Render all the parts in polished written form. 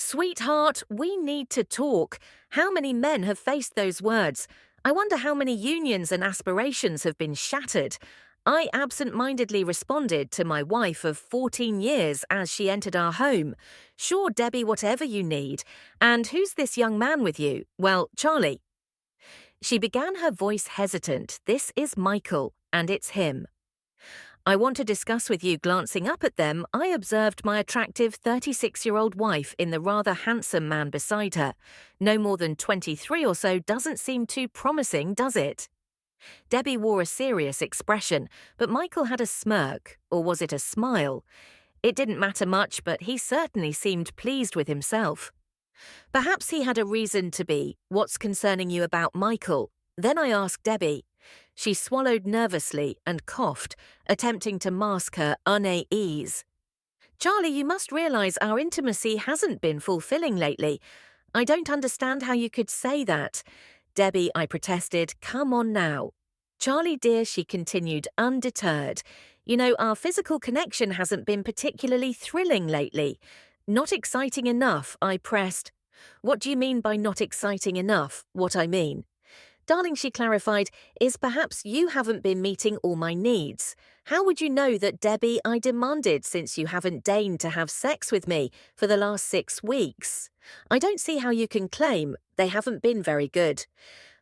Sweetheart, we need to talk. How many men have faced those words? I wonder how many unions and aspirations have been shattered. I absent-mindedly responded to my wife of 14 years as she entered our home. Sure, Debbie, whatever you need. And who's this young man with you? Well, Charlie. She began, her voice hesitant. This is Michael, and it's him. I want to discuss with you. Glancing up at them, I observed my attractive 36-year-old wife in the rather handsome man beside her. No more than 23 or so doesn't seem too promising, does it? Debbie wore a serious expression, but Michael had a smirk, or was it a smile? It didn't matter much, but he certainly seemed pleased with himself. Perhaps he had a reason to be. What's concerning you about Michael? Then I asked Debbie. She swallowed nervously and coughed, attempting to mask her unease. Charlie, you must realize our intimacy hasn't been fulfilling lately. I don't understand how you could say that. Debbie, I protested, come on now. Charlie dear, she continued, undeterred. You know, our physical connection hasn't been particularly thrilling lately. Not exciting enough, I pressed. What do you mean by not exciting enough? What I mean? Darling, she clarified, is perhaps you haven't been meeting all my needs. How would you know that, Debbie, I demanded since you haven't deigned to have sex with me for the last 6 weeks? I don't see how you can claim they haven't been very good.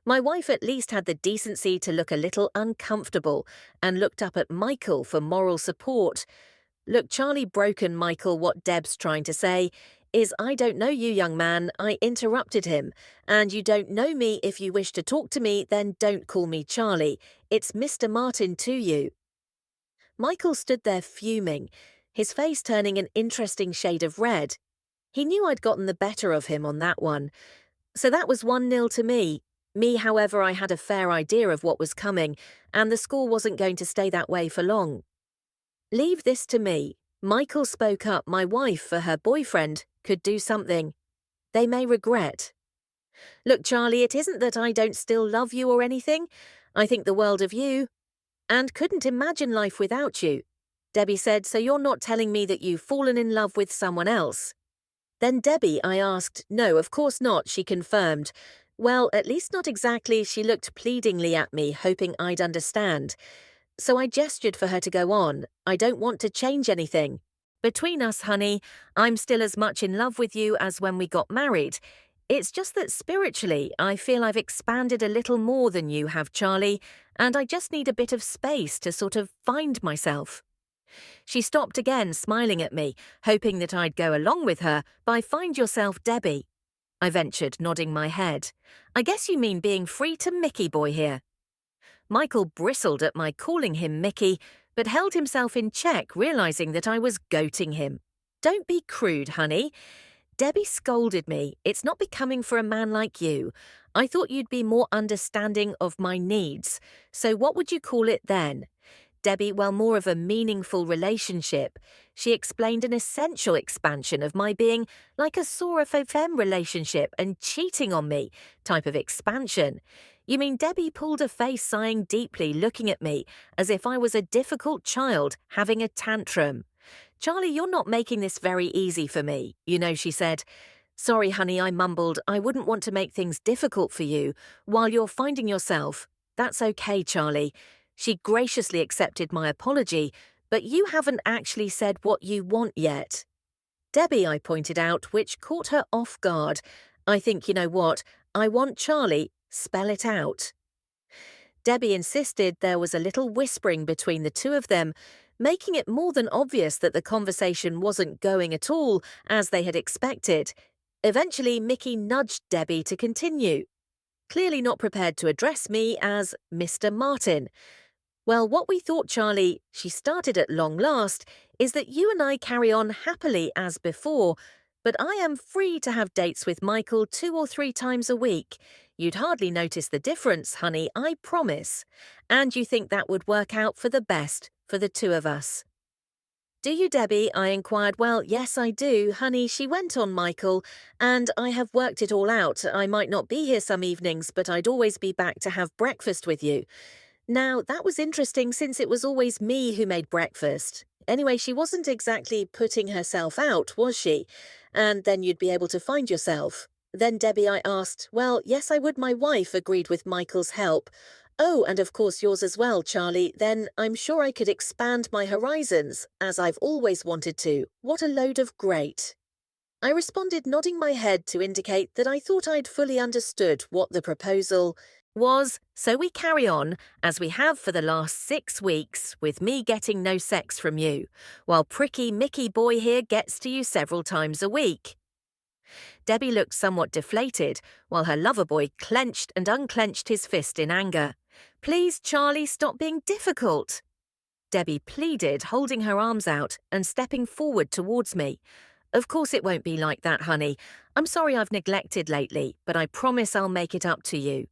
My wife at least had the decency to look a little uncomfortable and looked up at Michael for moral support. Look, Charlie, broken Michael, what Deb's trying to say is, I don't know you, young man, I interrupted him. And you don't know me. If you wish to talk to me, then don't call me Charlie. It's Mr. Martin to you. Michael stood there fuming, his face turning an interesting shade of red. He knew I'd gotten the better of him on that one. So that was 1-0 to me. However, I had a fair idea of what was coming, and the score wasn't going to stay that way for long. Leave this to me. Michael spoke up. My wife, for her boyfriend, could do something they may regret. Look, Charlie, it isn't that I don't still love you or anything. I think the world of you, and couldn't imagine life without you. Debbie said, so you're not telling me that you've fallen in love with someone else? Then Debbie, I asked. No, of course not, she confirmed. Well, at least not exactly. She looked pleadingly at me, hoping I'd understand. So I gestured for her to go on. I don't want to change anything. Between us, honey, I'm still as much in love with you as when we got married. It's just that spiritually, I feel I've expanded a little more than you have, Charlie, and I just need a bit of space to sort of find myself. She stopped again, smiling at me, hoping that I'd go along with her by find yourself, Debbie. I ventured, nodding my head. I guess you mean being free to Mickey boy here. Michael bristled at my calling him Mickey, but held himself in check, realizing that I was goating him. Don't be crude, honey. Debbie scolded me. It's not becoming for a man like you. I thought you'd be more understanding of my needs. So what would you call it then? Debbie, well, more of a meaningful relationship. She explained an essential expansion of my being, like a Sora Femme relationship and cheating on me type of expansion. You mean Debbie pulled a face, sighing deeply, looking at me as if I was a difficult child having a tantrum. Charlie, you're not making this very easy for me, you know, she said. Sorry, honey, I mumbled. I wouldn't want to make things difficult for you while you're finding yourself. That's okay, Charlie. She graciously accepted my apology, but you haven't actually said what you want yet. Debbie, I pointed out, which caught her off guard. I think, you know what, I want Charlie. Spell it out. Debbie insisted. There was a little whispering between the two of them, making it more than obvious that the conversation wasn't going at all as they had expected. Eventually, Mickey nudged Debbie to continue, clearly not prepared to address me as Mr. Martin. Well, what we thought, Charlie, she started at long last, is that you and I carry on happily as before, but I am free to have dates with Michael 2 or 3 times a week. You'd hardly notice the difference, honey, I promise. And you think that would work out for the best for the two of us. Do you, Debbie? I inquired. Well, yes, I do, honey, she went on, Michael, and I have worked it all out. I might not be here some evenings, but I'd always be back to have breakfast with you. Now, that was interesting since it was always me who made breakfast. Anyway, she wasn't exactly putting herself out, was she? and then you'd be able to find yourself. Then Debbie, I asked, well, yes, I would. My wife agreed with Michael's help. Oh, and of course yours as well, Charlie. Then I'm sure I could expand my horizons, as I've always wanted to. What a load of great. I responded, nodding my head to indicate that I thought I'd fully understood what the proposal was, so we carry on, as we have for the last 6 weeks, with me getting no sex from you, while pricky Mickey boy here gets to you several times a week. Debbie looked somewhat deflated, while her lover boy clenched and unclenched his fist in anger. Please, Charlie, stop being difficult. Debbie pleaded, holding her arms out and stepping forward towards me. Of course it won't be like that, honey. I'm sorry I've neglected lately, but I promise I'll make it up to you.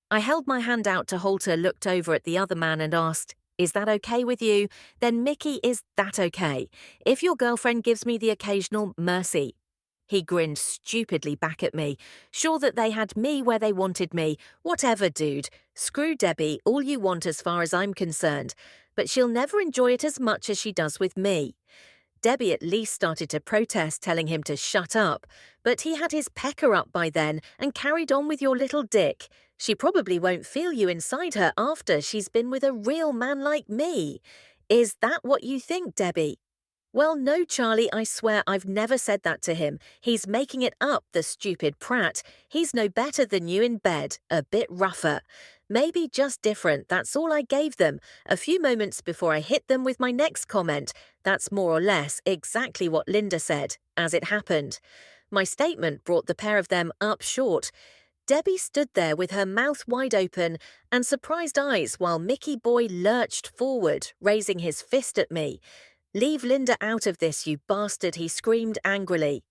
I held my hand out to Halter, looked over at the other man and asked, is that okay with you? Then Mickey, is that okay? If your girlfriend gives me the occasional mercy. He grinned stupidly back at me, sure that they had me where they wanted me. Whatever, dude. Screw Debbie, all you want as far as I'm concerned. But she'll never enjoy it as much as she does with me. Debbie at least started to protest, telling him to shut up, but he had his pecker up by then and carried on with your little dick. She probably won't feel you inside her after she's been with a real man like me. Is that what you think, Debbie? Well, no, Charlie, I swear I've never said that to him. He's making it up, the stupid prat. He's no better than you in bed, a bit rougher. Maybe just different, that's all I gave them, a few moments before I hit them with my next comment. That's more or less exactly what Linda said, as it happened. My statement brought the pair of them up short. Debbie stood there with her mouth wide open and surprised eyes while Mickey boy lurched forward, raising his fist at me. Leave Linda out of this, you bastard, he screamed angrily.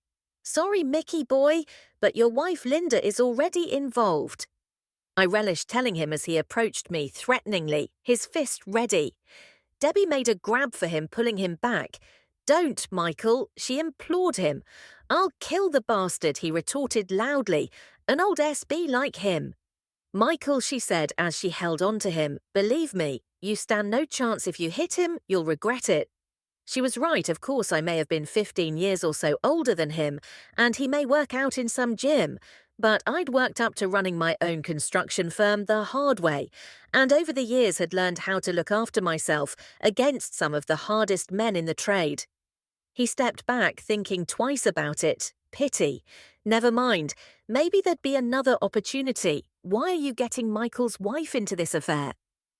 Sorry, Mickey boy, but your wife Linda is already involved. I relished telling him as he approached me threateningly, his fist ready. Debbie made a grab for him, pulling him back. Don't, Michael, she implored him. I'll kill the bastard, he retorted loudly. An old SB like him. Michael, she said as she held on to him, believe me, you stand no chance. If you hit him, you'll regret it. She was right, of course. I may have been 15 years or so older than him, and he may work out in some gym, but I'd worked up to running my own construction firm the hard way, and over the years had learned how to look after myself against some of the hardest men in the trade. He stepped back, thinking twice about it. Pity. Never mind. Maybe there'd be another opportunity. Why are you getting Michael's wife into this affair?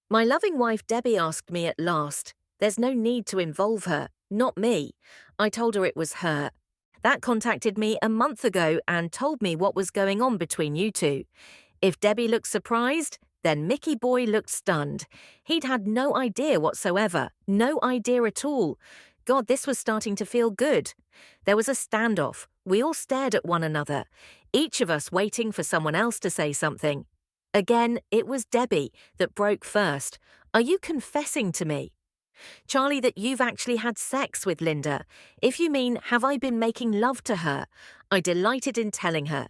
My loving wife Debbie asked me at last. There's no need to involve her, not me. I told her it was her. That contacted me a month ago and told me what was going on between you two. If Debbie looked surprised, then Mickey boy looked stunned. He'd had no idea whatsoever, no idea at all. God, this was starting to feel good. There was a standoff. We all stared at one another, each of us waiting for someone else to say something. Again, it was Debbie that broke first. Are you confessing to me? Charlie, that you've actually had sex with Linda? If you mean, have I been making love to her? I delighted in telling her.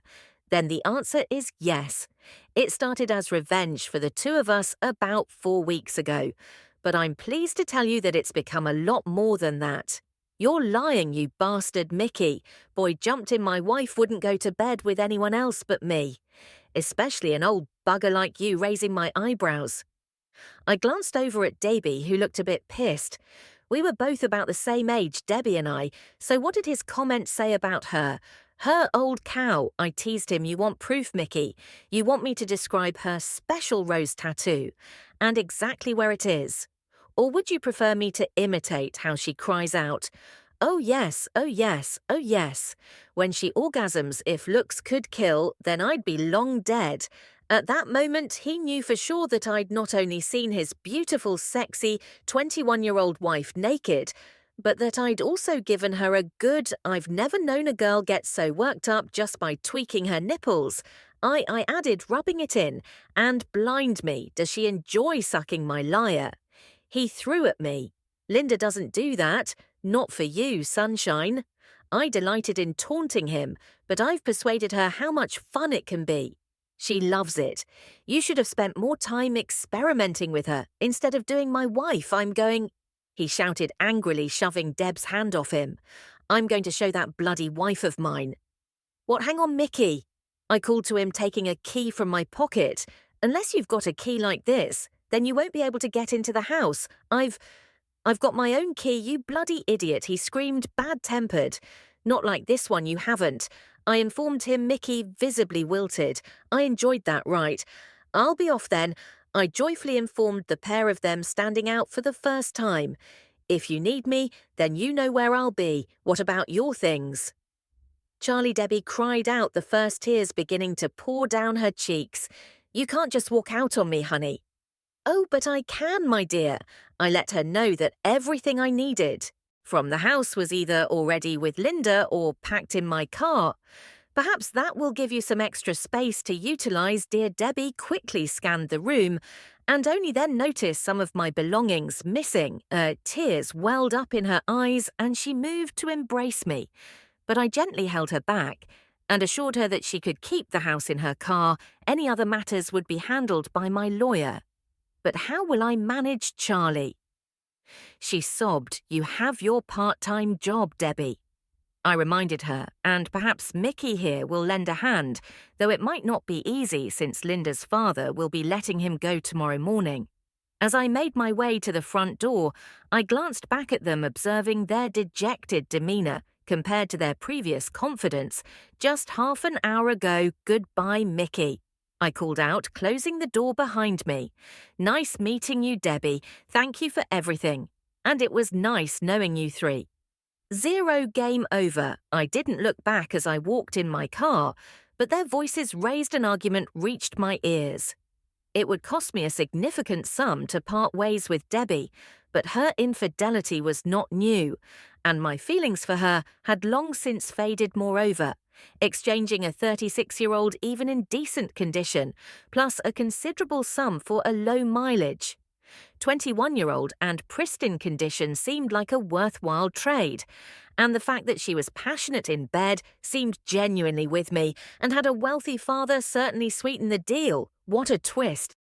Then the answer is yes. It started as revenge for the two of us about 4 weeks ago. But I'm pleased to tell you that it's become a lot more than that. You're lying, you bastard Mickey. Boy jumped in my wife wouldn't go to bed with anyone else but me. Especially an old bugger like you raising my eyebrows. I glanced over at Debbie, who looked a bit pissed. We were both about the same age, Debbie and I, so what did his comment say about her? Her old cow. I teased him. You want proof, Mickey? You want me to describe her special rose tattoo, and exactly where it is? Or would you prefer me to imitate how she cries out, oh yes, oh yes, oh yes. When she orgasms, if looks could kill, then I'd be long dead. At that moment, he knew for sure that I'd not only seen his beautiful, sexy 21-year-old wife naked, but that I'd also given her a good, I've never known a girl get so worked up just by tweaking her nipples. I added, rubbing it in, and blind me, does she enjoy sucking my lyre? He threw at me. Linda doesn't do that. Not for you, sunshine. I delighted in taunting him, but I've persuaded her how much fun it can be. She loves it. You should have spent more time experimenting with her instead of doing my wife. I'm going... He shouted angrily, shoving Deb's hand off him. I'm going to show that bloody wife of mine. What, hang on, Mickey? I called to him, taking a key from my pocket. Unless you've got a key like this, then you won't be able to get into the house. I've got my own key, you bloody idiot, he screamed, bad-tempered. Not like this one, you haven't. I informed him, Mickey visibly wilted. I enjoyed that, right. I'll be off then. I joyfully informed the pair of them, standing out for the first time. If you need me, then you know where I'll be. What about your things? Charlie Debbie cried out, the first tears beginning to pour down her cheeks. You can't just walk out on me, honey. Oh, but I can, my dear. I let her know that everything I needed from the house was either already with Linda or packed in my car. Perhaps that will give you some extra space to utilize. Dear Debbie quickly scanned the room and only then noticed some of my belongings missing. Tears welled up in her eyes and she moved to embrace me. But I gently held her back and assured her that she could keep the house in her car. Any other matters would be handled by my lawyer. But how will I manage Charlie? She sobbed, You have your part-time job, Debbie. I reminded her, and perhaps Mickey here will lend a hand, though it might not be easy since Linda's father will be letting him go tomorrow morning. As I made my way to the front door, I glanced back at them, observing their dejected demeanour compared to their previous confidence. Just half an hour ago, goodbye, Mickey. I called out, closing the door behind me. Nice meeting you, Debbie. Thank you for everything. And it was nice knowing you three. 0 game over. I didn't look back as I walked in my car, but their voices raised an argument reached my ears. It would cost me a significant sum to part ways with Debbie, but her infidelity was not new, and my feelings for her had long since faded. Moreover, exchanging a 36-year-old even in decent condition, plus a considerable sum for a low mileage 21-year-old and pristine condition seemed like a worthwhile trade, and the fact that she was passionate in bed seemed genuinely with me, and had a wealthy father certainly sweetened the deal. What a twist!